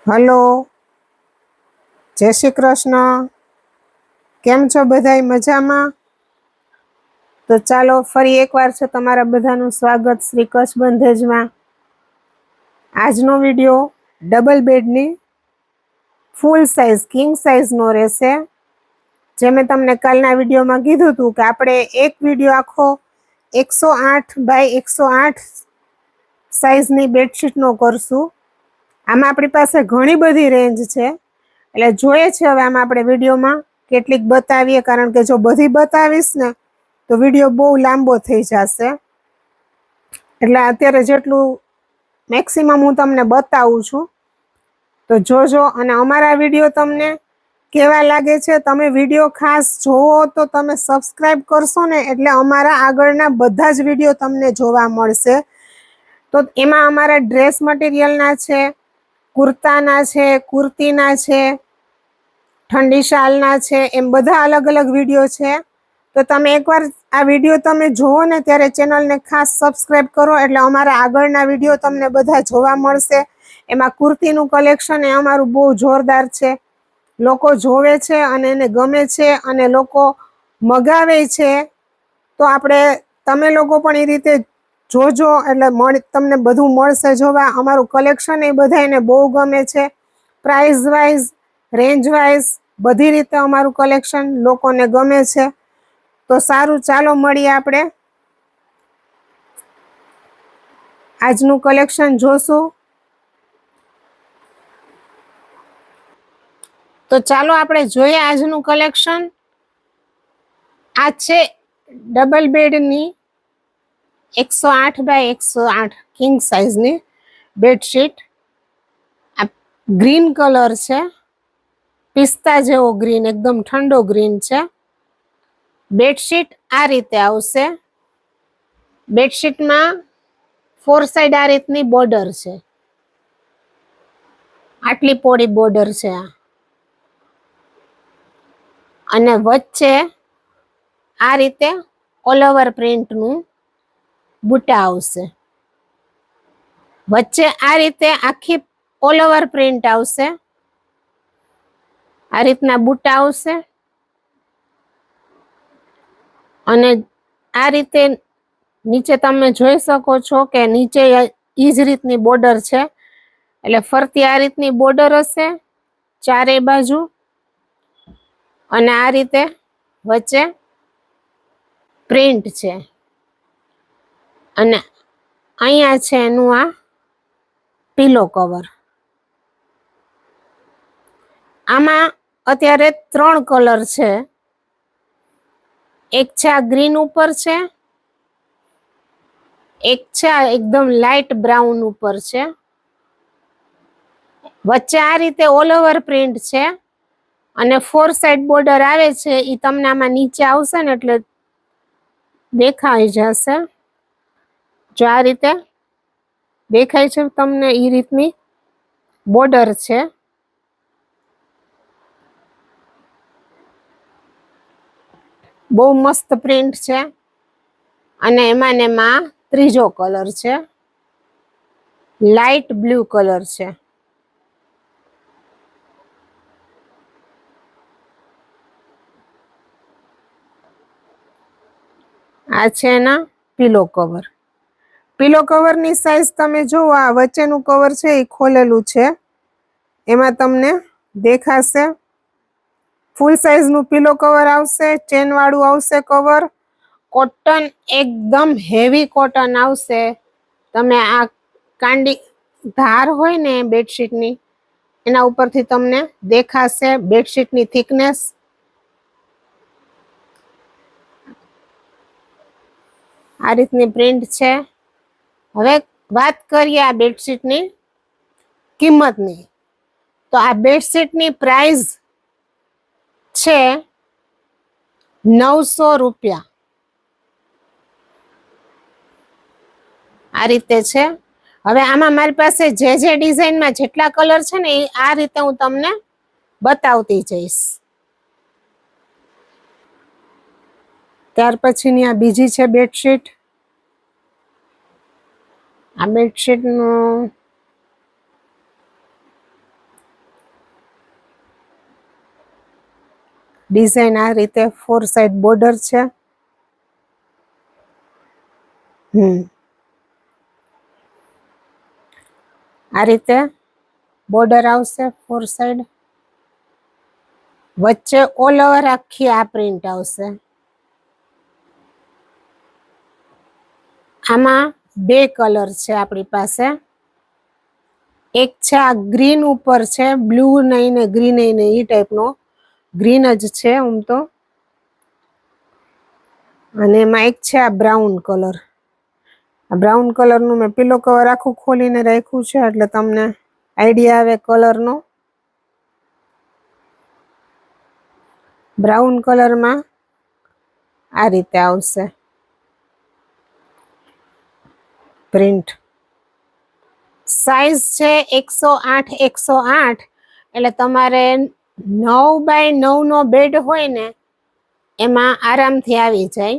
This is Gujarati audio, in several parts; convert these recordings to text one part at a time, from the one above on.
હલો, જય શ્રી કૃષ્ણ. કેમ છો બધાય મજામાં? તો ચાલો ફરી એકવાર છે તમારા બધાનું સ્વાગત શ્રી કચ્છ બંધેજમાં. આજનો વિડીયો ડબલ બેડની ફૂલ સાઇઝ કિંગ સાઇઝનો રહેશે. જે મેં તમને કાલના વિડીયોમાં કીધું હતું કે આપણે એક વિડીયો આખો 108 બાય 108 સાઇઝની બેડશીટનો કરશું. આમાં આપણી પાસે ઘણી બધી રેન્જ છે, એટલે જોઈએ છે હવે આમાં આપણે વિડીયોમાં કેટલીક બતાવીએ, કારણ કે જો બધી બતાવીશ ને તો વિડીયો બહુ લાંબો થઈ જશે. એટલે અત્યારે જેટલું મેક્સિમમ હું તમને બતાવું છું, તો જોજો. અને અમારા વિડીયો તમને કેવા લાગે છે, તમે વિડીયો ખાસ જોવો તો તમે સબસ્ક્રાઇબ કરશો ને એટલે અમારા આગળના બધા જ વિડીયો તમને જોવા મળશે. તો એમાં અમારા ડ્રેસ મટીરિયલના છે, કુર્તાના છે, કુર્તીના છે, ઠંડી શાલના છે, એમ બધા અલગ અલગ વિડીયો છે. તો તમે એકવાર આ વિડીયો તમે જોવો ને ત્યારે ચેનલને ખાસ સબસ્ક્રાઇબ કરો, એટલે અમારા આગળના વિડીયો તમને બધા જોવા મળશે. એમાં કુર્તીનું કલેક્શન એ અમારું બહુ જોરદાર છે. લોકો જોવે છે અને એને ગમે છે અને લોકો મગાવે છે. તો તમે લોકો પણ એ રીતે જોજો, એટલે તમને બધું મળશે જોવા. અમારું કલેક્શન એ બધાને બહુ ગમે છે. પ્રાઇસ વાઇઝ, રેન્જ વાઇઝ બધી રીતે અમારું કલેક્શન લોકોને ગમે છે. તો સારું, ચાલો મળીએ આપણે આજનું કલેક્શન જોશું. તો ચાલો આપણે જોઈએ આજનું કલેક્શન. આ છે ડબલ બેડની 108 બાય 108 કિંગ સાઇઝની બેડશીટ. આ ગ્રીન કલર છે, પિસ્તા જેવો ગ્રીન, એકદમ ઠંડો ગ્રીન છે. બેડશીટ આ રીતે આવશે. બેડશીટમાં 4 સાઈડ આ રીતની બોર્ડર છે, આટલી પોળી બોર્ડર છે. અને વચ્ચે આ રીતે ઓલ ઓવર પ્રિન્ટનું બુટા આવશે. વચ્ચે આ રીતે આખી ઓલ ઓવર પ્રિન્ટ આવશે, આ રીતના બુટા આવશે. અને આ રીતે નીચે તમે જોઈ શકો છો કે નીચે ઈ જ રીતની બોર્ડર છે, એટલે ફરતી આ રીતની બોર્ડર હશે ચારે બાજુ. અને આ રીતે વચ્ચે પ્રિન્ટ છે. અને અહીંયા છે એનું આ પીલો કવર. આમાં અત્યારે 3 કલર છે. એક છે આ ગ્રીન ઉપર છે, એક છે આ એકદમ લાઇટ બ્રાઉન ઉપર છે, વચ્ચે આ રીતે ઓલ ઓવર પ્રિન્ટ છે. અને 4 સાઈડ બોર્ડર આવે છે, એ તમને આમાં નીચે આવશે ને એટલે દેખાઈ જશે. જો આ રીતે દેખાય છે તમને, એ રીતની બોર્ડર છે. બહુ મસ્ત પ્રિન્ટ છે. અને એમાં ને એમાં ત્રીજો કલર છે, લાઇટ બ્લુ કલર છે. આ છે એના પીલો કવર. પીલો કવરની સાઈઝ તમે જુઓ, આ વચ્ચેનું કવર છે એ ખોલેલું છે, એમાં તમને દેખાશે. ફૂલ સાઈઝનું પીલો કવર આવશે, ચેન વાળું આવશે કવર. કોટન એકદમ હેવી કોટન આવશે. તમે આ કાંડી ધાર હોય ને બેડશીટની, એના ઉપરથી તમને દેખાશે બેડશીટની થિકનેસ. આ રીતની પ્રિન્ટ છે. હવે વાત કરીએ આ બેડશીટની કિંમતની. તો આ બેડશીટની પ્રાઇસ છે 900 રૂપિયા. આ રીતે છે. હવે આમાં મારી પાસે જે ડિઝાઇનમાં જેટલા કલર છે ને એ આ રીતે હું તમને બતાવતી જઈશ. ત્યાર પછીની આ બીજી છે બેડશીટ. આ બેડશીટનું ડિઝાઇન આ રીતે 4 સાઈડ બોર્ડર છે. આ રીતે બોર્ડર આવશે 4 સાઈડ. વચ્ચે ઓલ ઓવર આખી આ પ્રિન્ટ આવશે. આમાં 2 કલર છે આપણી પાસે. એક છે આ ગ્રીન ઉપર છે, બ્લુ નહીં ને ગ્રીન નહીં ને એ ટાઈપનો ગ્રીન જ છે આમ તો. અને એમાં એક છે આ બ્રાઉન કલર. આ બ્રાઉન કલરનું મેં પિલો કવર આખું ખોલીને રાખ્યું છે એટલે તમને આઈડિયા આવે કલરનો. બ્રાઉન કલરમાં આ રીતે આવશે પ્રિન્ટ. સાઈઝ છે 108 108, એટલે તમારે 9x9 નો બેડ હોય ને એમાં આરામથી આવી જાય.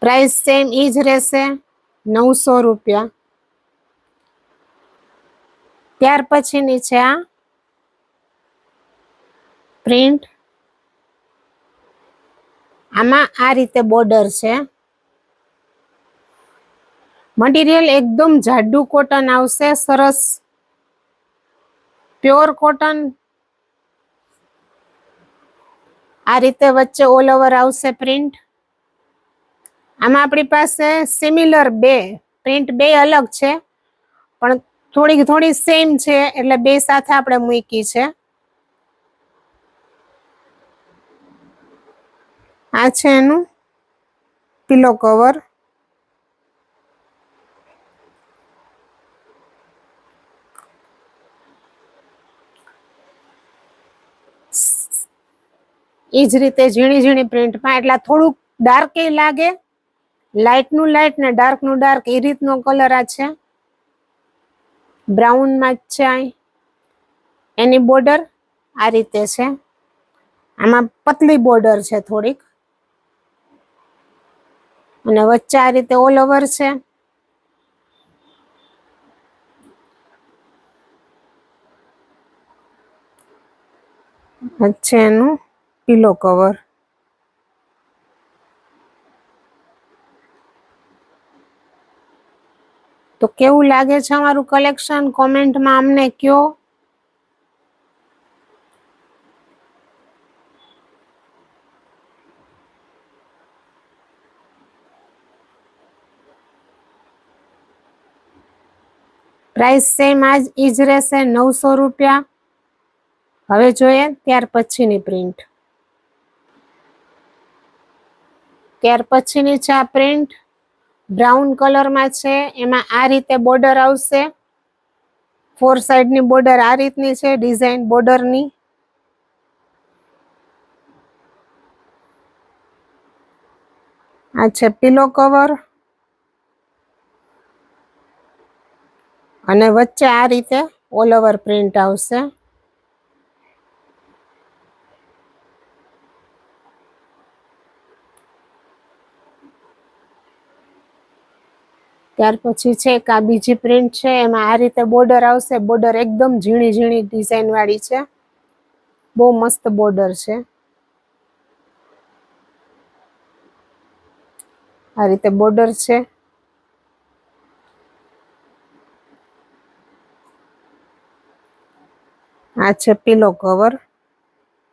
પ્રાઇસ સેમ ઈ જ રહેશે, 900 રૂપિયા. ત્યાર પછીની છે આ પ્રિન્ટ. આમાં આ રીતે બોર્ડર છે. મટીરિયલ એકદમ જાડું કોટન આવશે, સરસ પ્યોર કોટન. આ રીતે વચ્ચે ઓલ ઓવર આવશે પ્રિન્ટ. આમાં આપણી પાસે સિમિલર 2 પ્રિન્ટ, 2 અલગ છે પણ થોડી સેમ છે એટલે 2 સાથે આપણે મૂકી છે. આ છે એનું પિલો કવર. એ જ રીતે ઝીણી ઝીણી પ્રિન્ટમાં, એટલે થોડુંક ડાર્ક એ લાગે, લાઇટનું લાઇટ ને ડાર્કનું ડાર્ક એ રીતનો કલર આ છે. બ્રાઉનમાં જ છે. એની બોર્ડર આ રીતે છે. આમાં પતલી બોર્ડર છે થોડીક, અને વચ્ચે આ રીતે ઓલ ઓવર છે. છે એનું પિલો કવર. તો કેવું લાગે છે અમારું કલેક્શન, કોમેન્ટમાં અમને કયો. પ્રાઇસ સેમ ઈ જ રહેશે, 900 રૂપિયા. હવે જોઈએ ત્યાર પછીની પ્રિન્ટ. ત્યાર પછીની છે આ પ્રિન્ટ, બ્રાઉન કલરમાં છે. એમાં આ રીતે બોર્ડર આવશે, 4 સાઈડની બોર્ડર આ રીતની છે ડિઝાઇન બોર્ડરની. આ છે પિલો કવર, અને વચ્ચે આ રીતે ઓલ ઓવર પ્રિન્ટ આવશે. ત્યાર પછી છે એક આ બીજી પ્રિન્ટ છે, એમાં આ રીતે બોર્ડર આવશે. બોર્ડર એકદમ ઝીણી ઝીણી ડિઝાઇન વાળી છે, બહુ મસ્ત બોર્ડર છે. આ રીતે બોર્ડર છે. આ છે પિલો કવર.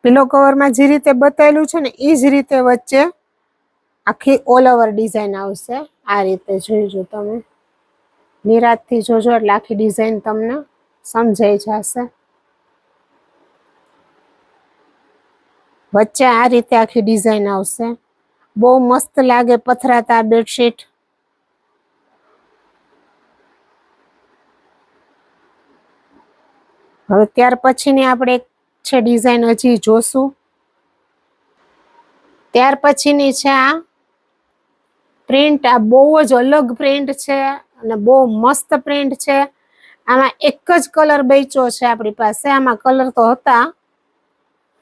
પિલો કવરમાં જે રીતે બતાવેલું છે ને એ જ રીતે વચ્ચે આખી ઓલ ઓવર ડિઝાઇન આવશે. આ રીતે જોઈજો તમે, નિરાતથી જોજો એટલે આખી ડિઝાઇન તમને સમજાઈ જશે. વચ્ચે આ રીતે આખી ડિઝાઇન આવશે, બહુ મસ્ત લાગે પથરાતા બેડશીટ. હવે ત્યાર પછીની આપણે એક છે ડિઝાઇન હજી જોશું. ત્યાર પછીની છે આ પ્રિન્ટ. આ બહુ જ અલગ પ્રિન્ટ છે અને બહુ મસ્ત પ્રિન્ટ છે. આમાં એક જ કલર બચ્યો છે આપણી પાસે, આમાં કલર તો હતા.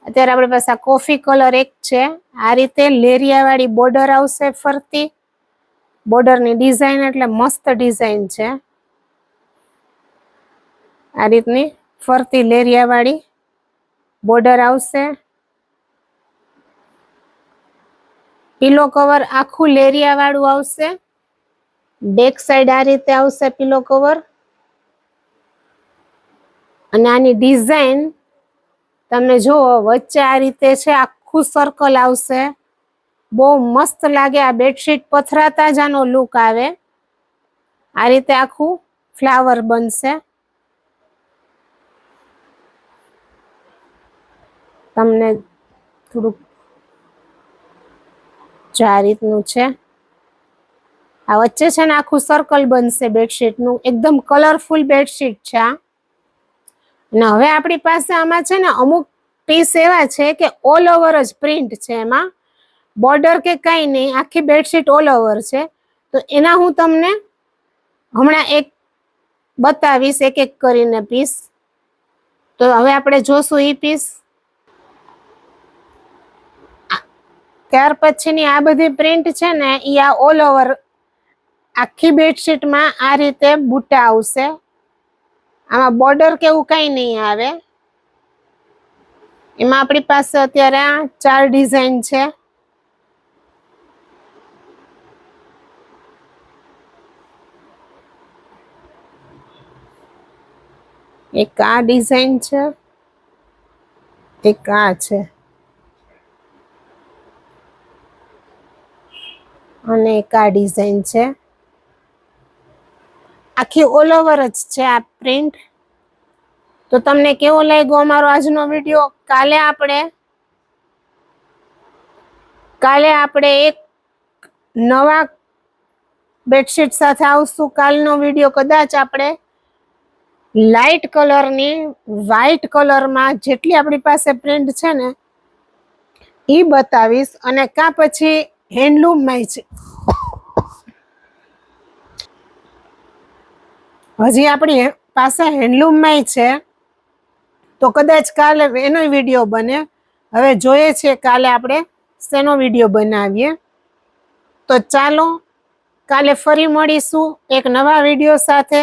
અત્યારે આપણી પાસે આ કોફી કલર એક છે. આ રીતે લેરિયા વાળી બોર્ડર આવશે ફરતી. બોર્ડરની ડિઝાઇન એટલે મસ્ત ડિઝાઇન છે. આ રીતની ફરતી લેરિયાવાળી બોર્ડર આવશે. પીલો કવર આખું લેરિયાવાળું આવશે. બેક સાઈડ આ રીતે આવશે પીલો કવર. અને આની ડિઝાઇન તમને જુઓ, વચ્ચે આ રીતે છે, આખું સર્કલ આવશે. બહુ મસ્ત લાગે. આ બેડશીટ પથરાતા જ આનો લુક આવે. આ રીતે આખું ફ્લાવર બનશે. તમને થોડુંક આ રીતનું છે. આ વચ્ચે છે ને આખું સર્કલ બનશે બેડશીટનું. એકદમ કલરફુલ બેડશીટ છે આ. અને હવે આપણી પાસે આમાં છે ને અમુક પીસ એવા છે કે ઓલ ઓવર જ પ્રિન્ટ છે. એમાં બોર્ડર કે કઈ નહીં, આખી બેડશીટ ઓલ ઓવર છે. તો એના હું તમને હમણાં એક બતાવીશ, એક એક કરીને પીસ. તો હવે આપણે જોશું ઈ પીસ. ત્યાર પછીની આ બધી પ્રિન્ટ છે ને ઈ આ ઓલ ઓવર આખી બેડશીટમાં આ રીતે બુટ્ટા આવશે. આમાં બોર્ડર કે એવું કઈ નહીં આવે. એમાં આપણી પાસે અત્યારે આ 4 ડિઝાઇન છે. એક આ ડિઝાઇન છે, એક આ છે, અને એક આ ડિઝાઇન છે. આખી ઓલ ઓવર જ છે આ પ્રિન્ટ. તો તમને કેવો લાગ્યો અમારો આજનો વિડીયો? કાલે આપણે એક નવા બેડશીટ સાથે આવશું. કાલનો વિડીયો કદાચ આપણે લાઇટ કલરની વ્હાઈટ કલરમાં જેટલી આપણી પાસે પ્રિન્ટ છે ને એ બતાવીશ. અને કાં પછી હેન્ડલૂમમાં છે, હજી આપણી પાસે હેન્ડલૂમમાં છે. તો કદાચ કાલે એનો વિડીયો બને. હવે જોઈએ છે કાલે આપણે શેનો વિડીયો બનાવીએ. તો ચાલો કાલે ફરી મળીશું એક નવા વિડીયો સાથે.